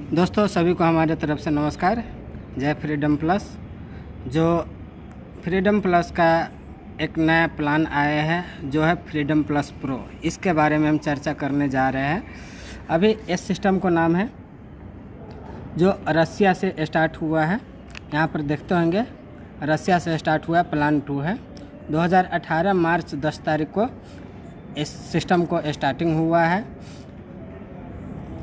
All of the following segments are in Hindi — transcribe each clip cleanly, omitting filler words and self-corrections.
दोस्तों सभी को हमारे तरफ से नमस्कार। जय फ्रीडम प्लस। जो फ्रीडम प्लस का एक नया प्लान आया है जो है फ्रीडम प्लस प्रो, इसके बारे में हम चर्चा करने जा रहे हैं। अभी इस सिस्टम को नाम है जो रसिया से स्टार्ट हुआ है, यहाँ पर देखते होंगे रसिया से स्टार्ट हुआ है, प्लान 2 है। 2018 मार्च 10 तारीख को इस सिस्टम को स्टार्टिंग हुआ है।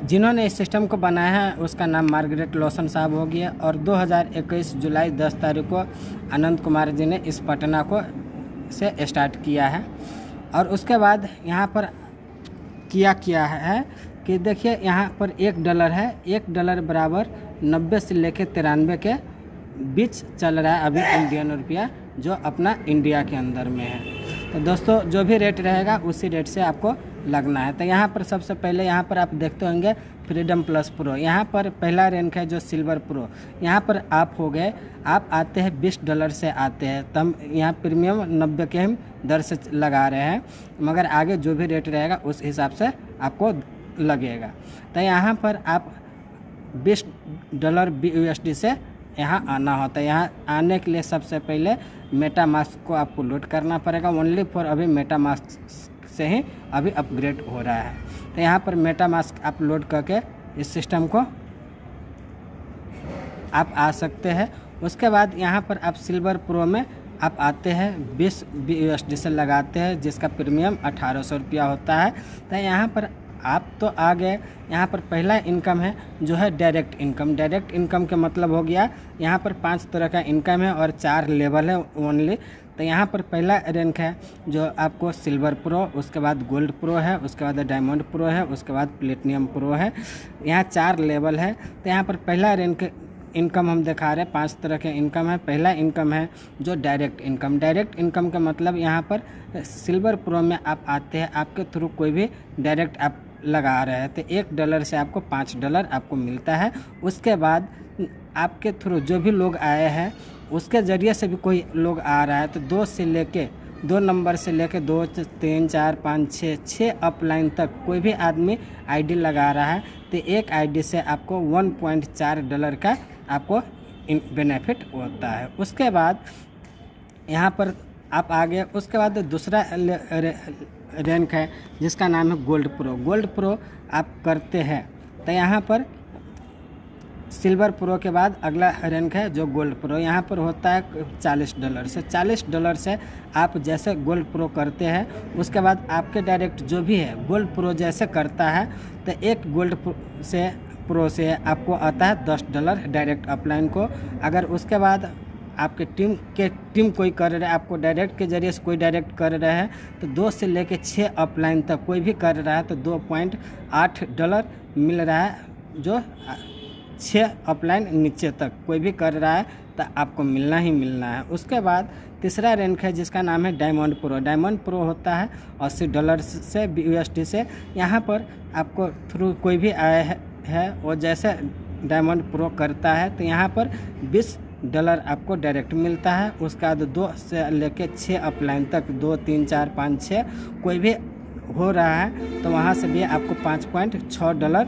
जिन्होंने इस सिस्टम को बनाया है उसका नाम मार्गरेट लॉसन साहब हो गया और 2021 जुलाई 10 तारीख को अनंत कुमार जी ने इस पटना को से स्टार्ट किया है। और उसके बाद यहाँ पर किया है कि देखिए यहाँ पर $1 है, $1 बराबर 90 से लेकर 93 के बीच चल रहा है अभी इंडियन रुपया, जो अपना इंडिया के अंदर में है। तो दोस्तों जो भी रेट रहेगा उसी रेट से आपको लगना है। तो यहाँ पर सबसे पहले यहाँ पर आप देखते होंगे फ्रीडम प्लस प्रो, यहाँ पर पहला रैंक है जो सिल्वर प्रो। यहाँ पर आप हो गए, आप आते हैं $20 से आते हैं, तब यहाँ प्रीमियम 90 के हम दर से लगा रहे हैं, मगर आगे जो भी रेट रहेगा उस हिसाब से आपको लगेगा। तो यहाँ पर आप $20 BUSD से यहाँ आना होता है। यहाँ आने के लिए सबसे पहले मेटामास्क को आपको लोड करना पड़ेगा। ओनली फॉर अभी मेटामास्क से ही अभी अपग्रेड हो रहा है। तो यहाँ पर मेटामास्क आप लोड करके इस सिस्टम को आप आ सकते हैं। उसके बाद यहाँ पर आप सिल्वर प्रो में आप आते हैं, 20 BUSD से लगाते हैं, जिसका प्रीमियम 1800 रुपया होता है। तो यहाँ पर आप तो आ गए। यहाँ पर पहला इनकम है जो है डायरेक्ट इनकम। डायरेक्ट इनकम का मतलब हो गया यहाँ पर 5 तरह का इनकम है और 4 लेवल है ओनली। तो यहाँ पर पहला रैंक है जो आपको सिल्वर प्रो, उसके बाद गोल्ड प्रो है, उसके बाद डायमंड प्रो है, उसके बाद प्लेटिनियम प्रो है। यहाँ 4 लेवल है। तो यहाँ पर पहला रैंक इनकम हम दिखा रहे हैं, 5 तरह के इनकम है। पहला इनकम है जो डायरेक्ट इनकम। डायरेक्ट इनकम का मतलब यहाँ पर सिल्वर प्रो में आप आते हैं, आपके थ्रू कोई भी डायरेक्ट आप लगा रहे हैं तो $1 से आपको $5 आपको मिलता है। उसके बाद आपके थ्रू जो भी लोग आए हैं उसके ज़रिए से भी कोई लोग आ रहा है तो 2 नंबर से लेके 2, 3, 4, 5, 6 अपलाइन तक कोई भी आदमी आईडी लगा रहा है तो एक आईडी से आपको $1.4 का आपको बेनिफिट होता है। उसके बाद यहाँ पर आप आगे, उसके बाद दूसरा रैंक है जिसका नाम है गोल्ड प्रो। गोल्ड प्रो आप करते हैं तो यहाँ पर सिल्वर प्रो के बाद अगला रैंक है जो गोल्ड प्रो। यहाँ पर होता है $40 से। $40 से आप जैसे गोल्ड प्रो करते हैं उसके बाद आपके डायरेक्ट जो भी है गोल्ड प्रो जैसे करता है तो एक गोल्ड प्रो से आपको आता है $10 डायरेक्ट अपलाइन को। अगर उसके बाद आपके टीम कोई कर रहा है, आपको डायरेक्ट के जरिए से कोई डायरेक्ट कर रहा है तो 2 से लेके 6 अपलाइन तक कोई भी कर रहा है तो $2.8 मिल रहा है। जो 6 अपलाइन नीचे तक कोई भी कर रहा है तो आपको मिलना ही मिलना है। उसके बाद तीसरा रैंक है जिसका नाम है डायमंड प्रो। डायमंड प्रो होता है $80 से BUSD से। यहाँ पर आपको थ्रू कोई भी आया है वो जैसे डायमंड प्रो करता है तो यहाँ पर $20 आपको डायरेक्ट मिलता है। उसके बाद 2 से लेके 6 अपलाइन तक 2, 3, 4, 5, 6 कोई भी हो रहा है तो वहाँ से भी आपको $5.6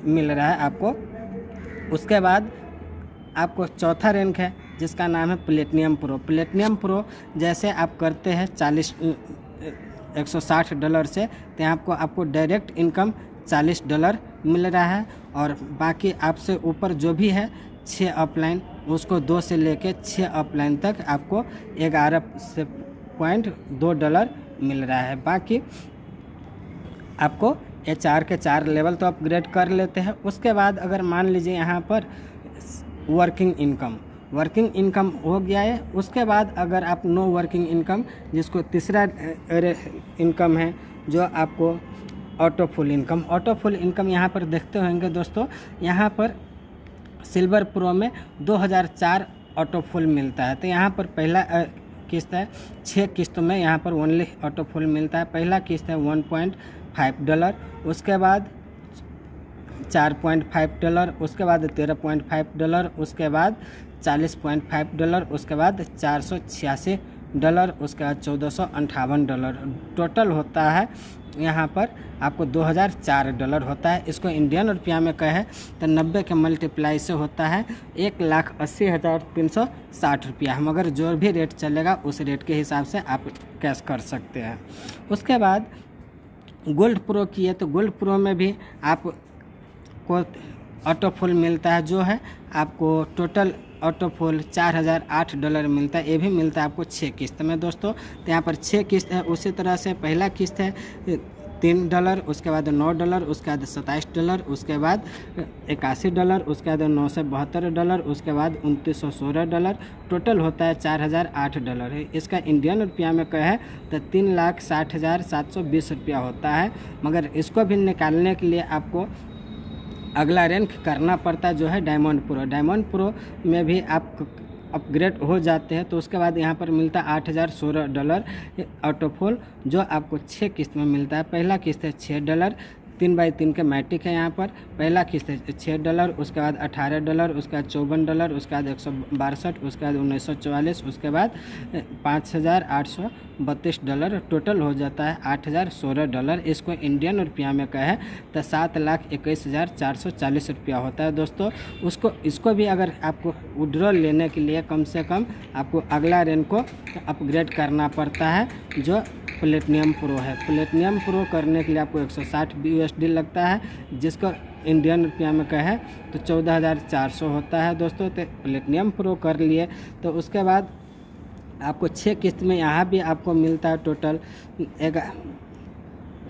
मिल रहा है आपको। उसके बाद आपको चौथा रैंक है जिसका नाम है प्लेटिनियम प्रो। प्लेटिनियम प्रो जैसे आप करते हैं $160 से तो आपको डायरेक्ट इनकम $40 मिल रहा है और बाकी आपसे ऊपर जो भी है 6 अपलाइन उसको 2 से लेके 6 अपलाइन तक आपको $11.2 मिल रहा है। बाकी आपको HR के 4 लेवल तो अपग्रेड कर लेते हैं। उसके बाद अगर मान लीजिए यहाँ पर वर्किंग इनकम हो गया है, उसके बाद अगर आप नो वर्किंग इनकम, जिसको तीसरा इनकम है जो आपको ऑटो फुल इनकम यहाँ पर देखते होंगे दोस्तों। यहाँ पर सिल्वर प्रो में 2004 ऑटो फुल मिलता है। तो यहाँ पर पहला किस्त है, 6 किस्तों में यहाँ पर ओनली ऑटो फुल मिलता है। पहला किस्त है $1.5, उसके बाद $4.5, उसके बाद $13.5, उसके बाद $40.5, उसके बाद $486 डॉलर, उसके बाद $1458 टोटल होता है। यहाँ पर आपको $2004 होता है। इसको इंडियन रुपया में कहे तो 90 के मल्टीप्लाई से होता है 1,80,360 रुपया। मगर जो भी रेट चलेगा उस रेट के हिसाब से आप कैश कर सकते हैं। उसके बाद गोल्ड प्रो की है तो गोल्ड प्रो में भी आपको ऑटो फुल मिलता है, जो है आपको टोटल ऑटो फुल $4008 मिलता है। ये भी मिलता है आपको 6 किस्त में दोस्तों। तो यहाँ पर 6 किस्त है। उसी तरह से पहला किस्त है $3, उसके बाद $9, उसके बाद $27, उसके बाद $81, उसके बाद $972, उसके बाद $2916, टोटल होता है $4008 है। इसका इंडियन रुपया में कहे तो 3,60,720 रुपया होता है। मगर इसको भी निकालने के लिए आपको अगला रैंक करना पड़ता है, जो है डायमंड प्रो। डायमंड प्रो में भी आप अपग्रेड हो जाते हैं तो उसके बाद यहाँ पर मिलता है $8,016 ऑटोफोल, जो आपको 6 किस्त में मिलता है। पहला किस्त है $6, 3x3 के मैटिक है। यहाँ पर पहला किस्त है $6, उसके बाद $18, उसके बाद $54, उसके बाद 162, उसके बाद 1944, उसके बाद $5,832, टोटल हो जाता है $8,016। इसको इंडियन रुपया में कहे तो 7,21,440 रुपया होता है दोस्तों। इसको भी अगर आपको विड्रॉल लेने के लिए कम से कम आपको अगला रैंक को अपग्रेड करना पड़ता है, जो प्लेटिनियम प्रो है। प्लेटिनियम प्रो करने के लिए आपको $160 लगता है, जिसको इंडियन रुपया में कहे तो 14,400 होता है दोस्तों। तो प्लेटिनियम प्रो कर लिए तो उसके बाद आपको 6 किस्त में यहाँ भी आपको मिलता है टोटल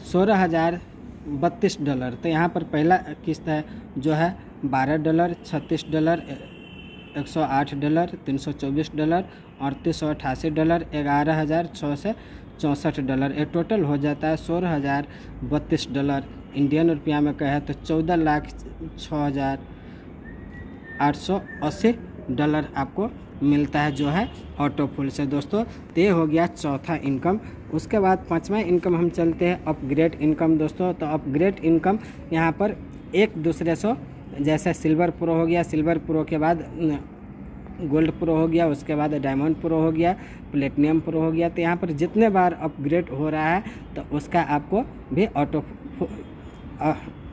$16,032। तो यहाँ पर पहला किस्त है जो है $12, $36, $108, $324, $3,888, $11,664। ये टोटल हो जाता है $16,032। इंडियन रुपया में कहे तो $14,06,880 आपको मिलता है, जो है ऑटो फुल से दोस्तों। तो ये हो गया चौथा इनकम। उसके बाद पांचवा इनकम हम चलते हैं अपग्रेड इनकम दोस्तों। तो अपग्रेड इनकम यहाँ पर एक दूसरे से, जैसे सिल्वर प्रो हो गया, सिल्वर प्रो के बाद गोल्ड प्रो हो गया, उसके बाद डायमंड प्रो हो गया, प्लेटिनियम प्रो हो गया। तो यहाँ पर जितने बार अपग्रेड हो रहा है तो उसका आपको भी ऑटो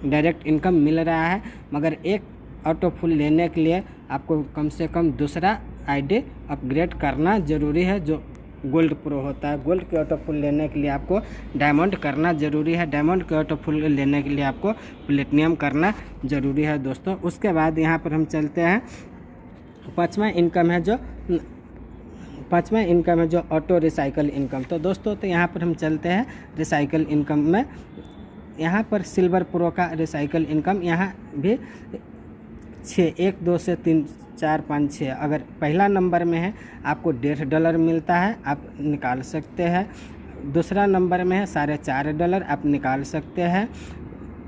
डायरेक्ट इनकम मिल रहा है। मगर एक ऑटो फुल लेने के लिए आपको कम से कम दूसरा आईडी अपग्रेड करना ज़रूरी है, जो गोल्ड प्रो होता है। गोल्ड के ऑटो फुल लेने के लिए आपको डायमंड करना ज़रूरी है। डायमंड के ऑटो फुल लेने के लिए आपको प्लेटिनियम करना ज़रूरी है दोस्तों। उसके बाद यहाँ पर हम चलते हैं पाँचवा इनकम है जो ऑटो रिसाइकल इनकम। तो दोस्तों तो यहाँ पर हम चलते हैं रिसाइकल इनकम में। यहाँ पर सिल्वर प्रो का रिसाइकल इनकम यहाँ भी 6, 1, 2 से 3, 4, 5, 6। अगर पहला नंबर में है आपको $1.5 मिलता है, आप निकाल सकते हैं। दूसरा नंबर में है $4.5 आप निकाल सकते हैं।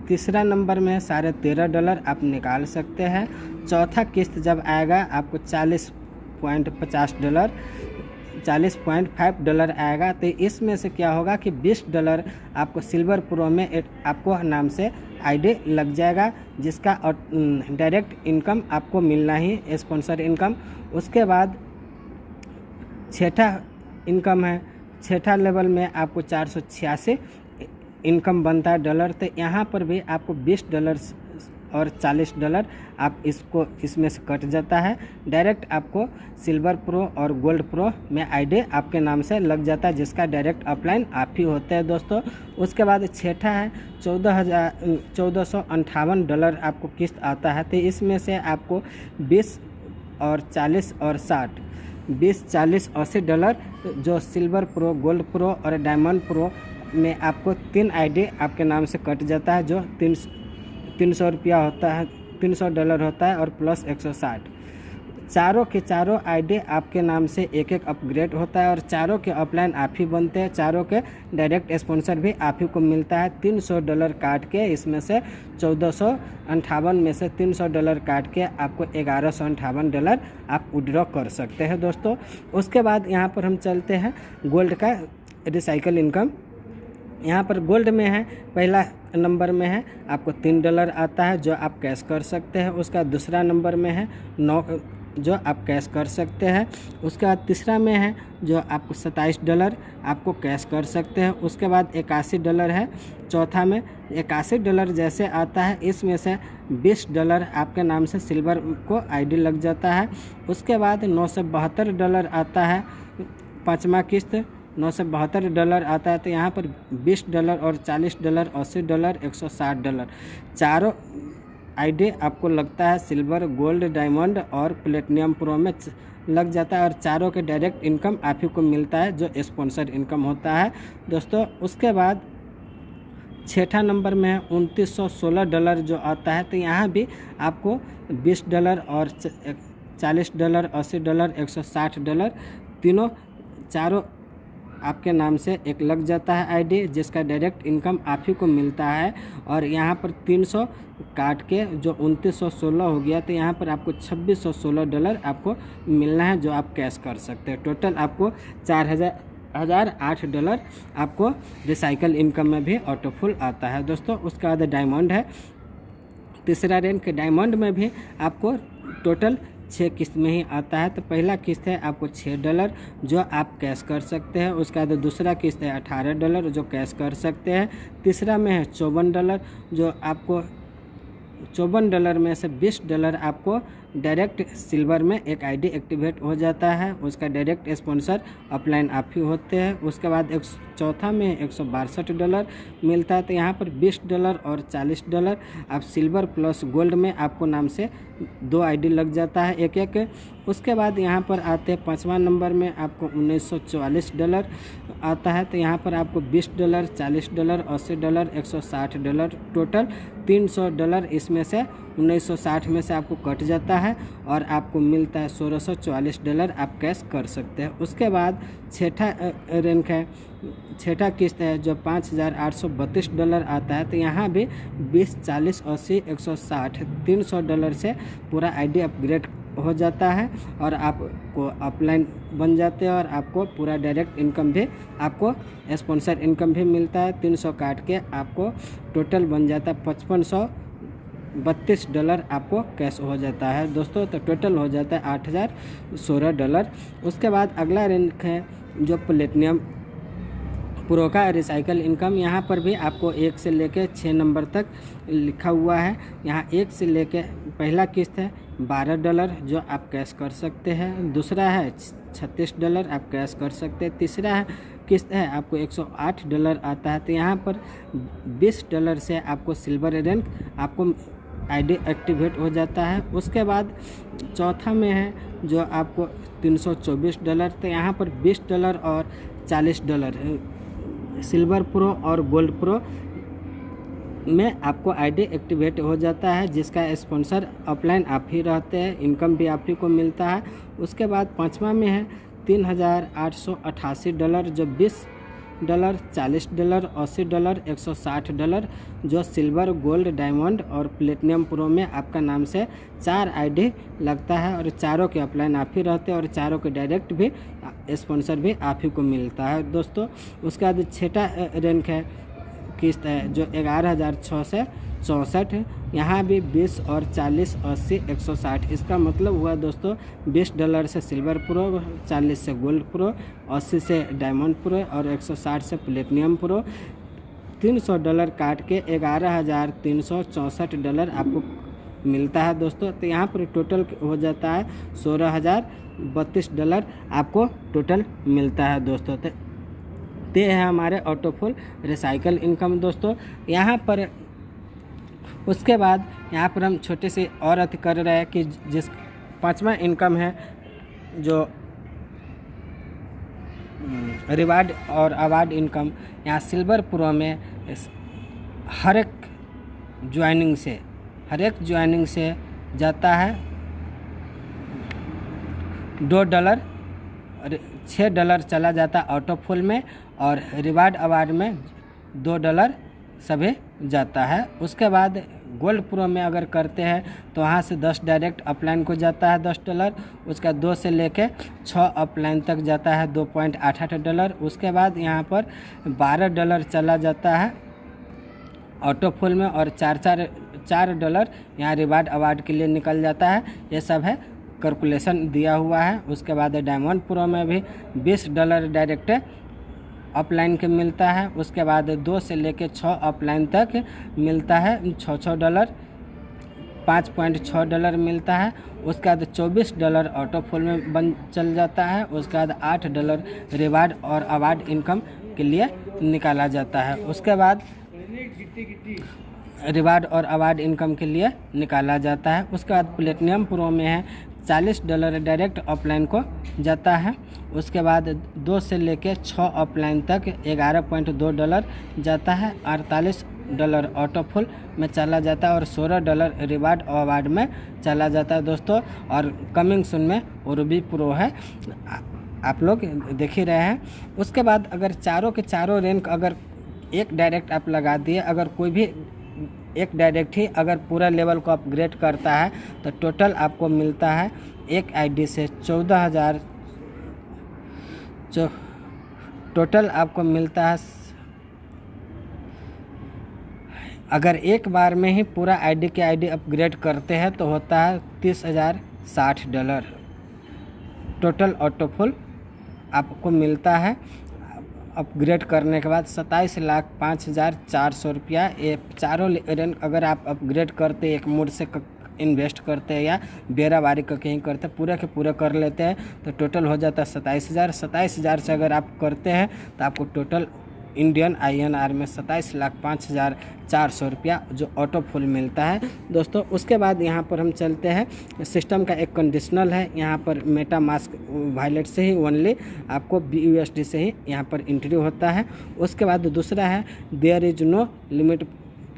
तीसरा नंबर में है $13.5 आप निकाल सकते हैं। चौथा किस्त जब आएगा आपको $40.5 आएगा। तो इसमें से क्या होगा कि $20 आपको सिल्वर प्रो में आपको नाम से आईडी लग जाएगा, जिसका डायरेक्ट इनकम आपको मिलना ही स्पॉन्सर इनकम। उसके बाद छठा इनकम है, छठा लेवल में आपको 486 इनकम बनता है डॉलर। तो यहाँ पर भी आपको $20 और $40 आप इसमें से कट जाता है। डायरेक्ट आपको सिल्वर प्रो और गोल्ड प्रो में आईडी आपके नाम से लग जाता है, जिसका डायरेक्ट अपलाइन आप ही होते हैं दोस्तों। उसके बाद छठा है $14,458 आपको किस्त आता है। तो इसमें से आपको 20 और 40 और 60, 20, 40, $80 जो सिल्वर प्रो, गोल्ड प्रो और डायमंड प्रो में आपको 3 आईडी आपके नाम से कट जाता है, जो $300 होता है, $300 होता है और प्लस 160। चारों के चारों आईडी आपके नाम से एक एक अपग्रेड होता है और चारों के अपलाइन आप ही बनते हैं। चारों के डायरेक्ट स्पॉन्सर भी आप ही को मिलता है। $300 काट के इसमें से 1458 में से $300 काट के आपको $1158 आप विड्रॉ कर सकते हैं दोस्तों। उसके बाद यहाँ पर हम चलते हैं गोल्ड का रिसाइकल इनकम। यहाँ पर गोल्ड में है, पहला नंबर में है आपको $3 आता है, जो आप कैश कर सकते हैं। उसका दूसरा नंबर में है जो आप कैश कर सकते हैं। उसके बाद तीसरा में है जो आपको $27 आपको कैश कर सकते हैं। उसके बाद $81 है चौथा में। $81 जैसे आता है इसमें से $20 आपके नाम से सिल्वर को आईडी लग जाता है। उसके बाद $972 आता है पाँचवा किस्त, $972 आता है। तो यहाँ पर $20 और $40, $80, $160 चारों आईडी आपको लगता है सिल्वर, गोल्ड, डायमंड और प्लेटिनियम प्रो में लग जाता है, और चारों के डायरेक्ट इनकम आप ही को मिलता है जो स्पॉन्सर इनकम होता है दोस्तों। उसके बाद छठा नंबर में है $2916 जो आता है। तो यहाँ भी आपको $20 और $40, $80, $160 तीनों चारों आपके नाम से एक लग जाता है आईडी, जिसका डायरेक्ट इनकम आप ही को मिलता है। और यहाँ पर 300 काट के जो 2916 हो गया, तो यहाँ पर आपको $2616 आपको मिलना है जो आप कैश कर सकते हैं। टोटल आपको $4008 आपको रिसाइकल इनकम में भी ऑटोफुल आता है दोस्तों। उसके बाद डायमंड है तीसरा रैंक। डायमंड में भी आपको टोटल 6 किस्त में ही आता है। तो पहला किस्त है आपको $6 जो आप कैश कर सकते हैं। उसके बाद दूसरा किस्त है $18 जो कैश कर सकते हैं। तीसरा में है $54 जो आपको $54 में से $20 आपको डायरेक्ट सिल्वर में एक आईडी एक्टिवेट हो जाता है। उसका डायरेक्ट स्पॉन्सर अपलाइन आप ही होते हैं। उसके बाद एक चौथा में $162 मिलता है। तो यहाँ पर $20 और $40 आप सिल्वर प्लस गोल्ड में आपको नाम से 2 आईडी लग जाता है एक एक। उसके बाद यहाँ पर आते हैं पाँचवा नंबर में आपको $1944 आता है। तो यहाँ पर आपको $20, $40, $80, $160 टोटल $300 इसमें से 1960 में से आपको कट जाता है और आपको मिलता है $1644 आप कैश कर सकते हैं। उसके बाद छठा रैंक है, छठा किस्त है जो $5832 आता है। तो यहाँ भी 20, 40, 80, 160 $300 से पूरा आईडी अपग्रेड हो जाता है और आपको अपलाइन बन जाते हैं और आपको पूरा डायरेक्ट इनकम भी आपको स्पॉन्सर इनकम भी मिलता है। 300 काट के आपको टोटल बन जाता है $5532 आपको कैश हो जाता है दोस्तों। तो टोटल हो जाता है $8016। उसके बाद अगला रैंक है जो प्लेटिनियम प्रो का रिसाइकल इनकम। यहाँ पर भी आपको 1 से लेकर 6 नंबर तक लिखा हुआ है। यहाँ 1 से लेकर पहला किस्त है $12 जो आप कैश कर सकते हैं। दूसरा है $36 आप कैश कर सकते हैं। तीसरा है किस्त है आपको $108 आता है। तो यहाँ पर $20 से आपको सिल्वर रैंक आपको आईडी एक्टिवेट हो जाता है। उसके बाद चौथा में है जो आपको $324। तो यहाँ पर $20 और $40 सिल्वर प्रो और गोल्ड प्रो में आपको आईडी एक्टिवेट हो जाता है, जिसका स्पॉन्सर अपलाइन आप ही रहते हैं, इनकम भी आप ही को मिलता है। उसके बाद पाँचवा में है $3888 जो $20, $40, $80, $160 जो सिल्वर, गोल्ड, डायमंड और प्लेटिनियम प्रो में आपका नाम से 4 आईडी लगता है और चारों के अपलाइन आप ही रहते हैं और चारों के डायरेक्ट भी स्पॉन्सर भी आप ही को मिलता है दोस्तों। उसके बाद छठा रैंक है किस्त है जो 11664 है। यहाँ भी 20 और 40, 80, 160 इसका मतलब हुआ दोस्तों $20 से सिल्वर प्रो, 40 से गोल्ड प्रो, 80 से डायमंड प्रो और 160 से प्लेटिनियम प्रो। $300 काट के $11364 आपको मिलता है दोस्तों। तो यहाँ पर टोटल हो जाता है $16032 आपको टोटल मिलता है दोस्तों। तो ये है हमारे ऑटोफुल रिसाइकल इनकम दोस्तों। यहाँ पर उसके बाद यहाँ पर हम छोटे से और अति कर रहे हैं कि जिस पांचवा इनकम है जो रिवार्ड और अवार्ड इनकम। यहाँ सिल्वर प्रो में हर एक ज्वाइनिंग से जाता है $2 और $6 चला जाता ऑटोफुल में और रिवार्ड अवार्ड में $2 सभी जाता है। उसके बाद गोल्ड प्रो में अगर करते हैं तो वहाँ से 10 डायरेक्ट अपलाइन को जाता है $10। उसका 2 से लेके 6 अपलाइन तक जाता है $2.88। उसके बाद यहाँ पर $12 चला जाता है ऑटोफुल में और $4 यहाँ रिवार्ड अवार्ड के लिए निकल जाता है। ये सब है कैलकुलेशन दिया हुआ है। उसके बाद डायमंड प्रो में भी $20 डायरेक्ट ऑफलाइन के मिलता है। उसके बाद 2 से लेके 6 ऑफलाइन तक मिलता है $6 $5.6 मिलता है। उसके बाद $24 ऑटो फुल में चल जाता है। उसके बाद $8 रिवार्ड और अवार्ड इनकम के लिए निकाला जाता है। उसके बाद रिवार्ड और अवार्ड इनकम के लिए निकाला जाता है। उसके बाद प्लेटिनम प्रो में है $40 डायरेक्ट ऑफलाइन को जाता है। उसके बाद 2 से लेके 6 ऑफलाइन तक $11.2 जाता है। $48 ऑटो फुल में चला जाता है और $16 रिवार्ड और अवार्ड में चला जाता है दोस्तों। और कमिंग सून में रूबी प्रो है, आप लोग देख ही रहे हैं। उसके बाद अगर चारों के चारों रैंक अगर एक डायरेक्ट आप लगा दिए, अगर कोई भी एक डायरेक्ट ही अगर पूरा लेवल को अपग्रेड करता है तो टोटल आपको मिलता है एक आईडी से 14,000 टोटल आपको मिलता है। अगर एक बार में ही पूरा आईडी के आईडी अपग्रेड करते हैं तो होता है $30,060 टोटल ऑटो फुल आपको मिलता है। अपग्रेड करने के बाद 27,05,400 रुपया। ये चारों रैंक अगर आप अपग्रेड करते, एक मोड से इन्वेस्ट करते हैं या बेराबारी का कहीं करते, पूरे के पूरे कर लेते हैं तो टोटल हो जाता है 27,000। 27,000 से अगर आप करते हैं तो आपको टोटल इंडियन INR में 27,05,400 रुपया जो ऑटो फुल मिलता है दोस्तों। उसके बाद यहाँ पर हम चलते हैं, सिस्टम का एक कंडीशनल है। यहाँ पर मेटा मास्क वायलेट से ही ओनली आपको BUSD से ही यहाँ पर एंट्री होता है। उसके बाद दूसरा है there is no limit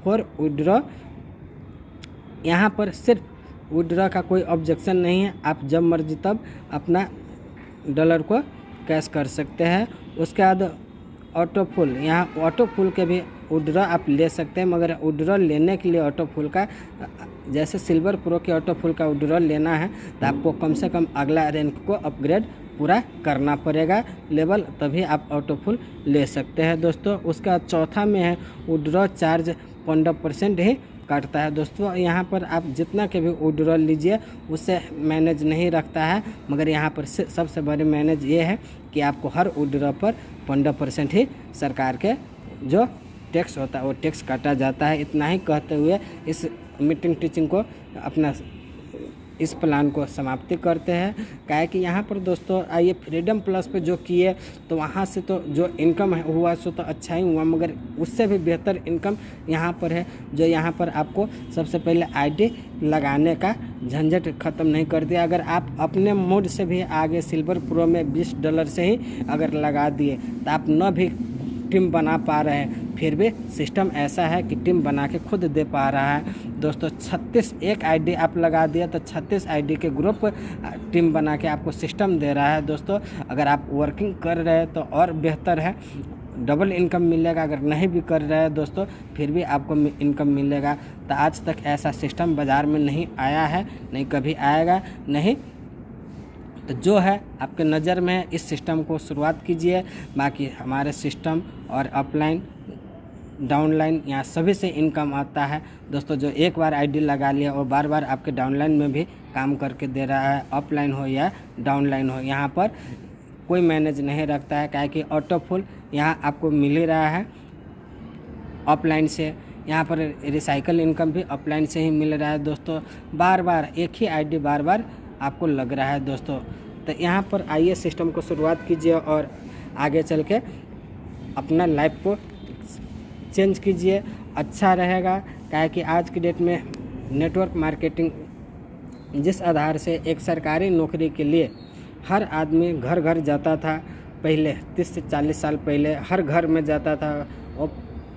for withdraw. यहाँ पर सिर्फ विड्रॉ का कोई ऑब्जेक्शन नहीं है, आप जब मर्जी तब अपना डॉलर को कैश कर सकते हैं। उसके बाद ऑटो फुल, यहाँ ऑटो फुल के भी विड्रॉ आप ले सकते हैं, मगर विड्रॉ लेने के लिए ऑटो फुल का, जैसे सिल्वर प्रो के ऑटो फुल का विड्रॉ लेना है तो आपको कम से कम अगला रैंक को अपग्रेड पूरा करना पड़ेगा लेवल, तभी आप ऑटो फुल ले सकते हैं दोस्तों। उसका चौथा में है विड्रॉ चार्ज 15% ही काटता है दोस्तों। यहाँ पर आप जितना के भी विड्रॉ लीजिए उससे मैनेज नहीं रखता है, मगर यहाँ पर सबसे बड़ी मैनेज ये है कि आपको हर विड्रॉ पर 15% ही सरकार के जो टैक्स होता है वो टैक्स काटा जाता है। इतना ही कहते हुए इस मीटिंग टीचिंग को अपना इस प्लान को समाप्ति करते हैं। क्या कि यहाँ पर दोस्तों आइए फ्रीडम प्लस पे जो किए तो वहाँ से तो जो इनकम है हुआ सो तो अच्छा ही हुआ, मगर उससे भी बेहतर इनकम यहाँ पर है। जो यहाँ पर आपको सबसे पहले आईडी लगाने का झंझट ख़त्म नहीं कर दिया। अगर आप अपने मोड से भी आगे सिल्वर प्रो में $20 से ही अगर लगा दिए तो आप न भी टीम बना पा रहे हैं, फिर भी सिस्टम ऐसा है कि टीम बना के खुद दे पा रहा है दोस्तों। 36 एक आईडी आप लगा दिया तो 36 आईडी के ग्रुप टीम बना के आपको सिस्टम दे रहा है दोस्तों। अगर आप वर्किंग कर रहे हैं तो और बेहतर है, डबल इनकम मिलेगा। अगर नहीं भी कर रहे हैं दोस्तों फिर भी आपको इनकम मिलेगा। तो आज तक ऐसा सिस्टम बाज़ार में नहीं आया है, नहीं कभी आएगा नहीं। तो जो है आपके नज़र में इस सिस्टम को शुरुआत कीजिए। बाकी हमारे सिस्टम और अपलाइन डाउनलाइन यहाँ सभी से इनकम आता है दोस्तों। जो एक बार आईडी लगा लिया और बार बार आपके डाउनलाइन में भी काम करके दे रहा है, ऑफलाइन हो या डाउनलाइन हो, यहाँ पर कोई मैनेज नहीं रखता है। क्या कि ऑटो फुल यहाँ आपको मिल ही रहा है ऑफलाइन से। यहाँ पर रिसाइकल इनकम भी ऑफलाइन से ही मिल रहा है दोस्तों। बार बार एक ही आईडी बार बार आपको लग रहा है दोस्तों। तो यहाँ पर आइए सिस्टम को शुरुआत कीजिए और आगे चल के अपना लाइफ को चेंज कीजिए, अच्छा रहेगा। क्या कि आज की डेट में नेटवर्क मार्केटिंग जिस आधार से एक सरकारी नौकरी के लिए हर आदमी घर घर जाता था, पहले 30 से 40 साल पहले हर घर में जाता था और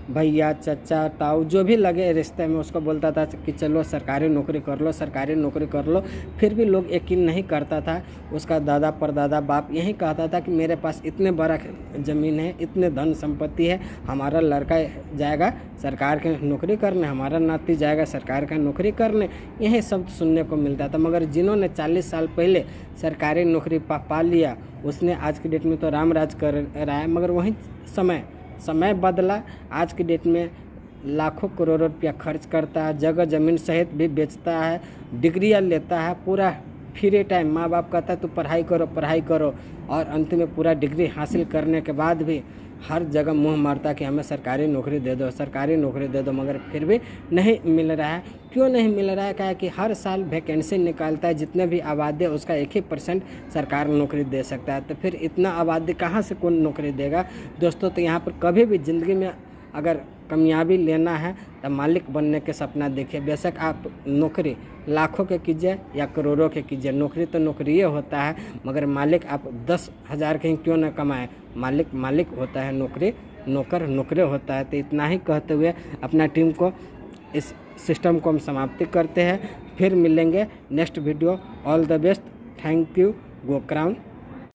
भैया चाचा ताऊ जो भी लगे रिश्ते में उसको बोलता था कि चलो सरकारी नौकरी कर लो, सरकारी नौकरी कर लो। फिर भी लोग यकीन नहीं करता था। उसका दादा परदादा बाप यही कहता था कि मेरे पास इतने बड़ा ज़मीन है, इतने धन संपत्ति है, हमारा लड़का जाएगा सरकार की नौकरी करने, हमारा नाती जाएगा सरकार का नौकरी करने, यही सब सुनने को मिलता था। मगर जिन्होंने 40 साल पहले सरकारी नौकरी पा लिया उसने आज की डेट में तो राम राज कर रहा है। मगर वही समय बदला। आज की डेट में लाखों करोड़ों रुपया खर्च करता है, जगह ज़मीन सहित भी बेचता है, डिग्रियाँ लेता है, पूरा फ्री टाइम माँ बाप कहता है तो पढ़ाई करो और अंत में पूरा डिग्री हासिल करने के बाद भी हर जगह मुंह मारता कि हमें सरकारी नौकरी दे दो, मगर फिर भी नहीं मिल रहा है। क्यों नहीं मिल रहा है? क्या है कि हर साल वैकेंसी निकालता है, जितने भी आबादी है उसका 1% सरकार नौकरी दे सकता है, तो फिर इतना आबादी कहाँ से कौन नौकरी देगा दोस्तों। तो यहाँ पर कभी भी ज़िंदगी में अगर कामयाबी लेना है तो मालिक बनने के सपना देखिए। बेशक आप नौकरी लाखों के कीजिए या करोड़ों के कीजिए, नौकरी तो नौकरी होता है, मगर मालिक आप 10,000 कहीं क्यों न कमाएं, मालिक होता है, नौकरी नौकरे होता है। तो इतना ही कहते हुए अपना टीम को इस सिस्टम को हम समाप्ति करते हैं। फिर मिलेंगे next video. All the best, thank you, go crown.